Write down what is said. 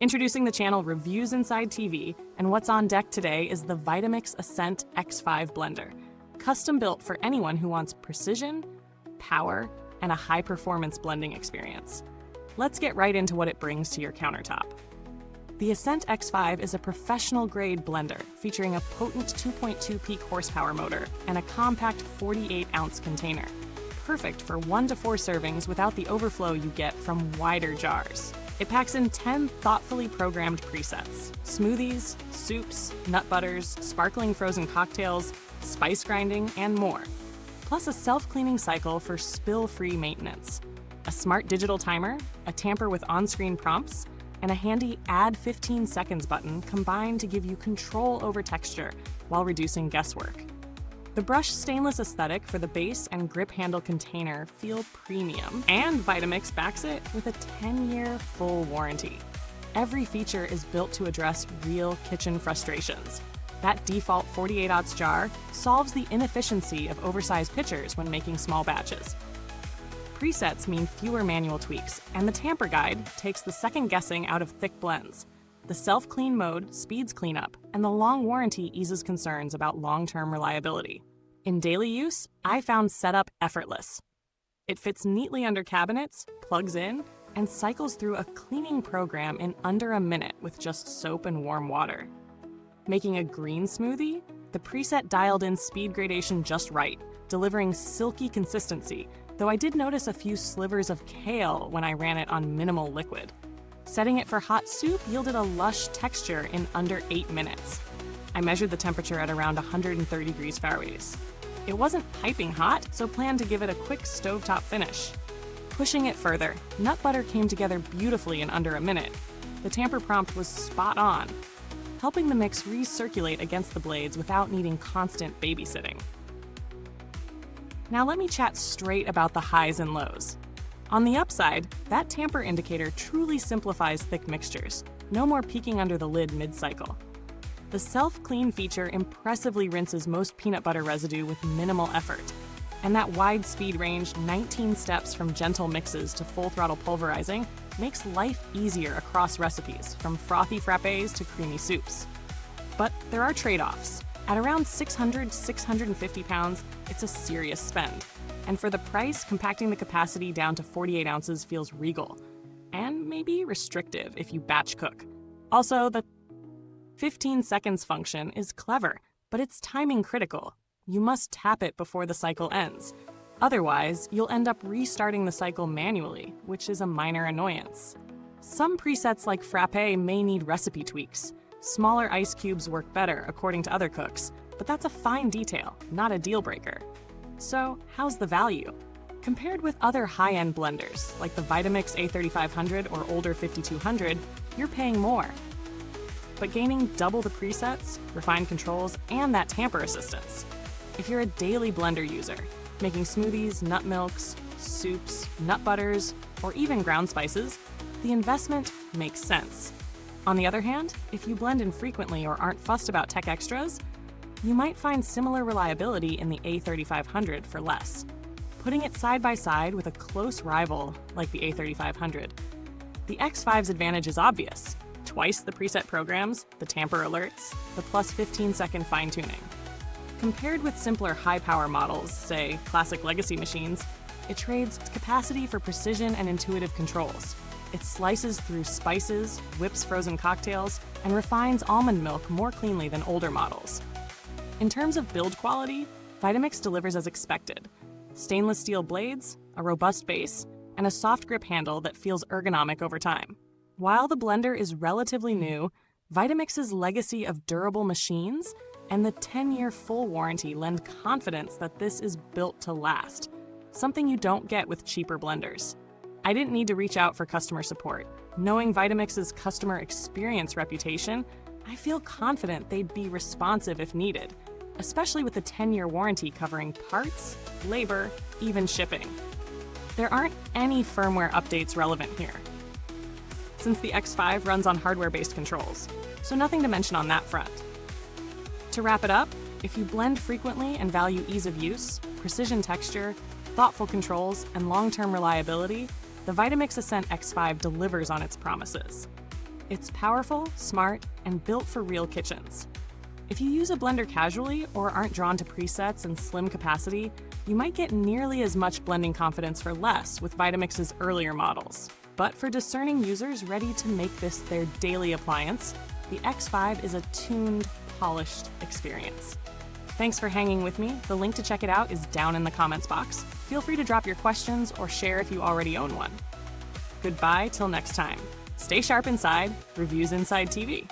Introducing the channel Reviewsinsidetv, and what's on deck today is the Vitamix Ascent X5 Blender, custom built for anyone who wants precision, power, and a high-performance blending experience. Let's get right into what it brings to your countertop. The Ascent X5 is a professional-grade blender featuring a potent 2.2 peak horsepower motor and a compact 48-ounce container, perfect for 1 to 4 servings without the overflow you get from wider jars. It packs in 10 thoughtfully programmed presets: smoothies, soups, nut butters, sparkling frozen cocktails, spice grinding, and more. Plus a self-cleaning cycle for spill-free maintenance, a smart digital timer, a tamper with on-screen prompts, and a handy Add 15 Seconds button combined to give you control over texture while reducing guesswork. The brushed stainless aesthetic for the base and grip handle container feel premium, and Vitamix backs it with a 10-year full warranty. Every feature is built to address real kitchen frustrations. That default 48-ounce jar solves the inefficiency of oversized pitchers when making small batches. Presets mean fewer manual tweaks, and the tamper guide takes the second guessing out of thick blends. The self-clean mode speeds cleanup, and the long warranty eases concerns about long-term reliability. In daily use, I found setup effortless. It fits neatly under cabinets, plugs in, and cycles through a cleaning program in under a minute with just soap and warm water. Making a green smoothie? The preset dialed in speed gradation just right, delivering silky consistency, though I did notice a few slivers of kale when I ran it on minimal liquid. Setting it for hot soup yielded a lush texture in under 8 minutes. I measured the temperature at around 130 degrees Fahrenheit. It wasn't piping hot, so planned to give it a quick stovetop finish. Pushing it further, nut butter came together beautifully in under a minute. The tamper prompt was spot on, helping the mix recirculate against the blades without needing constant babysitting. Now let me chat straight about the highs and lows. On the upside, that tamper indicator truly simplifies thick mixtures. No more peeking under the lid mid-cycle. The self-clean feature impressively rinses most peanut butter residue with minimal effort. And that wide speed range, 19 steps from gentle mixes to full-throttle pulverizing, makes life easier across recipes, from frothy frappes to creamy soups. But there are trade-offs. At around 650 pounds, it's a serious spend. And for the price, compacting the capacity down to 48 ounces feels regal, and maybe restrictive if you batch cook. Also, the 15 seconds function is clever, but it's timing critical. You must tap it before the cycle ends. Otherwise, you'll end up restarting the cycle manually, which is a minor annoyance. Some presets like frappe may need recipe tweaks. Smaller ice cubes work better, according to other cooks, but that's a fine detail, not a deal breaker. So, how's the value? Compared with other high-end blenders, like the Vitamix A3500 or older 5200, you're paying more. But gaining double the presets, refined controls, and that tamper assistance. If you're a daily blender user, making smoothies, nut milks, soups, nut butters, or even ground spices, the investment makes sense. On the other hand, if you blend infrequently or aren't fussed about tech extras, you might find similar reliability in the A3500 for less. Putting it side by side with a close rival like the A3500, the X5's advantage is obvious. Twice the preset programs, the tamper alerts, the plus 15-second fine-tuning. Compared with simpler high-power models, say classic legacy machines, it trades capacity for precision and intuitive controls. It slices through spices, whips frozen cocktails, and refines almond milk more cleanly than older models. In terms of build quality, Vitamix delivers as expected. Stainless steel blades, a robust base, and a soft grip handle that feels ergonomic over time. While the blender is relatively new, Vitamix's legacy of durable machines and the 10-year full warranty lend confidence that this is built to last, something you don't get with cheaper blenders. I didn't need to reach out for customer support. Knowing Vitamix's customer experience reputation, I feel confident they'd be responsive if needed, especially with the 10-year warranty covering parts, labor, even shipping. There aren't any firmware updates relevant here, since the X5 runs on hardware-based controls, so nothing to mention on that front. To wrap it up, if you blend frequently and value ease of use, precision texture, thoughtful controls, and long-term reliability, the Vitamix Ascent X5 delivers on its promises. It's powerful, smart, and built for real kitchens. If you use a blender casually or aren't drawn to presets and slim capacity, you might get nearly as much blending confidence for less with Vitamix's earlier models. But for discerning users ready to make this their daily appliance, the X5 is a tuned, polished experience. Thanks for hanging with me. The link to check it out is down in the comments box. Feel free to drop your questions or share if you already own one. Goodbye till next time. Stay sharp inside. Reviews Inside TV.